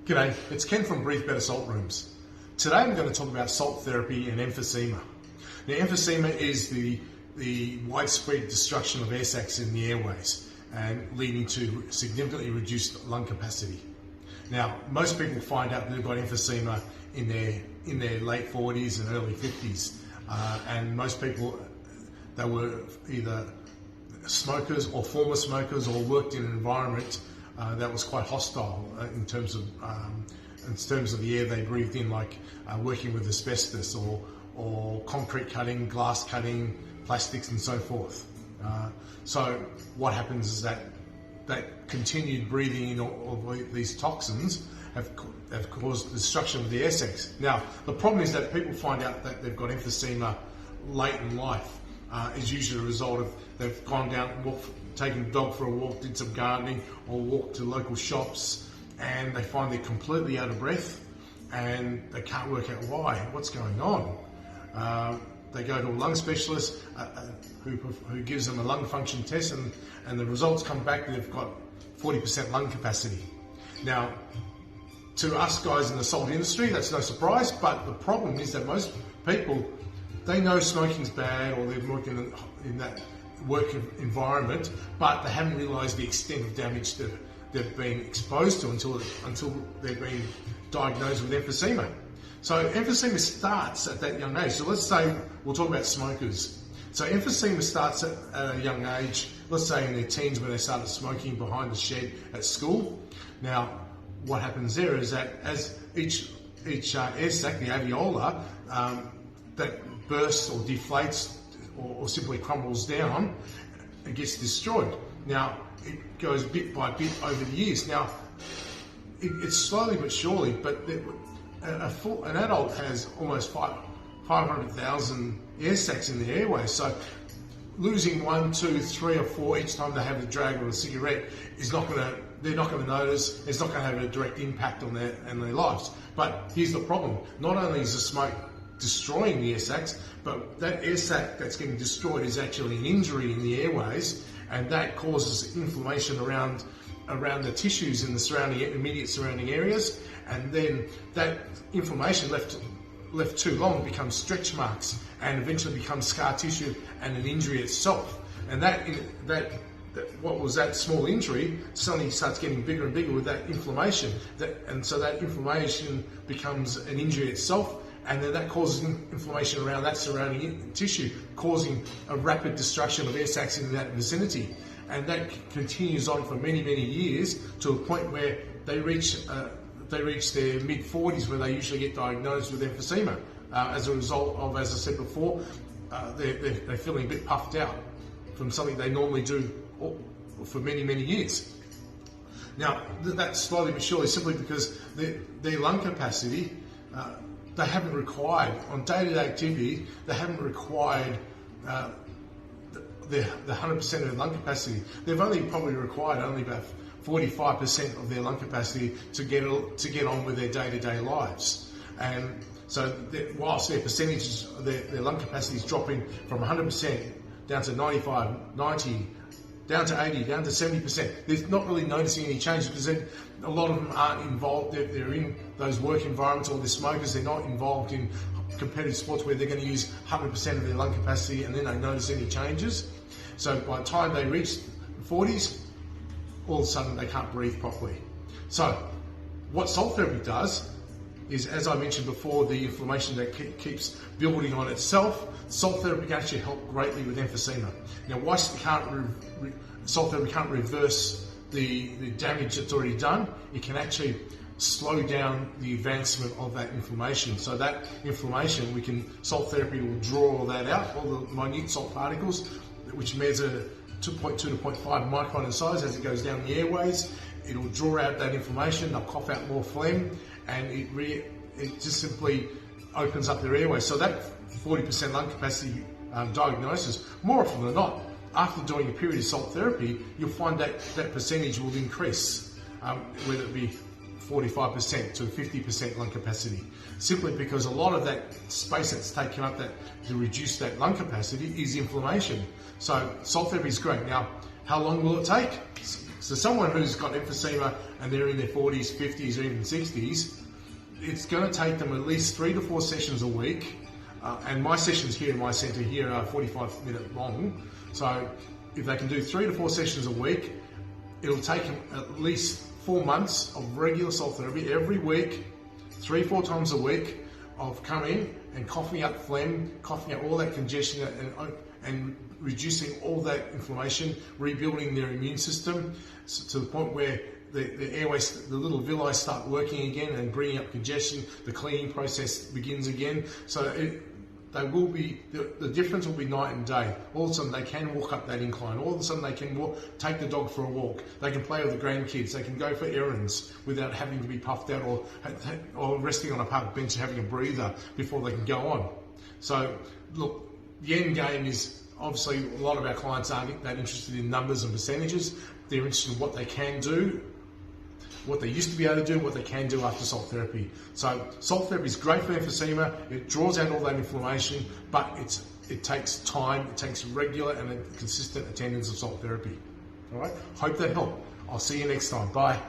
G'day, it's Ken from Breathe Better Salt Rooms. Today I'm going to talk about salt therapy and emphysema. Now, emphysema is the widespread destruction of air sacs in the airways and leading to significantly reduced lung capacity. Now, most people find out they've got emphysema in their late 40s and early 50s, and most people, they were either smokers or former smokers or worked in an environment that was quite hostile in terms of the air they breathed in, like working with asbestos or concrete cutting, glass cutting, plastics and so forth. So what happens is that continued breathing in all these toxins have caused the destruction of the air sacs. Now, the problem is that people find out that they've got emphysema late in life. Is usually a result of they've gone down, taken the dog for a walk, did some gardening, or walked to local shops, and they find they're completely out of breath, and they can't work out what's going on. They go to a lung specialist who gives them a lung function test, and the results come back that they've got 40% lung capacity. Now, to us guys in the salt industry, that's no surprise, but the problem is that most people, they know smoking's bad, or they've worked in that work environment, but they haven't realised the extent of damage that they've been exposed to until they've been diagnosed with emphysema. So emphysema starts at that young age. So let's say we'll talk about smokers. So emphysema starts at a young age, let's say in their teens when they started smoking behind the shed at school. Now, what happens there is that as each air sac, the alveoli, that bursts or deflates or simply crumbles down, it gets destroyed. Now, it goes bit by bit over the years. Now, it's slowly but surely, but an adult has almost 500,000 air sacs in the airways. So losing 1, 2, 3 or 4 each time they have a drag or a cigarette they're not going to notice. It's not going to have a direct impact on their lives. But here's the problem. Not only is the smoke destroying the air sacs, but that air sac that's getting destroyed is actually an injury in the airways, and that causes inflammation around the tissues in the immediate surrounding areas, and then that inflammation left too long becomes stretch marks and eventually becomes scar tissue and an injury itself. And what was that small injury suddenly starts getting bigger and bigger with that inflammation, and so that inflammation becomes an injury itself, and then that causes inflammation around that surrounding tissue, causing a rapid destruction of air sacs in that vicinity. And that continues on for many, many years to a point where they reach their mid-40s, where they usually get diagnosed with emphysema as a result of, as I said before, they're feeling a bit puffed out from something they normally do for many, many years. Now, that's slowly but surely simply because their lung capacity, they haven't required, on day-to-day activity, they haven't required the 100% of their lung capacity. They've only probably required only about 45% of their lung capacity to get on with their day-to-day lives. And so whilst their percentages, their lung capacity is dropping from 100% down to 95, 90, down to 80, down to 70%. They're not really noticing any change because a lot of them aren't involved. They're in those work environments, or they're smokers. They're not involved in competitive sports where they're going to use 100% of their lung capacity and then they notice any changes. So by the time they reach the 40s, all of a sudden they can't breathe properly. So what salt therapy does is, as I mentioned before, the inflammation that keeps building on itself, salt therapy can actually help greatly with emphysema. Now, whilst salt therapy can't reverse the damage that's already done, it can actually slow down the advancement of that inflammation. So that inflammation, salt therapy will draw all that out, all the minute salt particles, which measure 2.2 to 0.5 micron in size as it goes down the airways. It'll draw out that inflammation, they'll cough out more phlegm, and it just simply opens up their airways. So that 40% lung capacity diagnosis, more often than not, after doing a period of salt therapy, you'll find that percentage will increase, whether it be 45% to 50% lung capacity, simply because a lot of that space that's taken up to reduce that lung capacity is inflammation. So salt therapy is great. Now, How long will it take? So someone who's got emphysema and they're in their 40s, 50s, or even 60s, it's going to take them at least 3 to 4 sessions a week. And my sessions here in my centre here are 45-minute long. So if they can do 3 to 4 sessions a week, it'll take them at least 4 months of regular salt therapy every week, 3-4 times a week, of coming and coughing up phlegm, coughing out all that congestion and reducing all that inflammation, rebuilding their immune system to the point where the airways, the little villi start working again and bringing up congestion. The cleaning process begins again. So they will be, the difference will be night and day. All of a sudden they can walk up that incline. All of a sudden they can take the dog for a walk. They can play with the grandkids. They can go for errands without having to be puffed out or resting on a park bench having a breather before they can go on. So look, the end game is obviously a lot of our clients aren't that interested in numbers and percentages. They're interested in what they can do, what they used to be able to do, what they can do after salt therapy. So salt therapy is great for emphysema. It draws out all that inflammation, but it takes time. It takes regular and consistent attendance of salt therapy. All right. Hope that helped. I'll see you next time. Bye.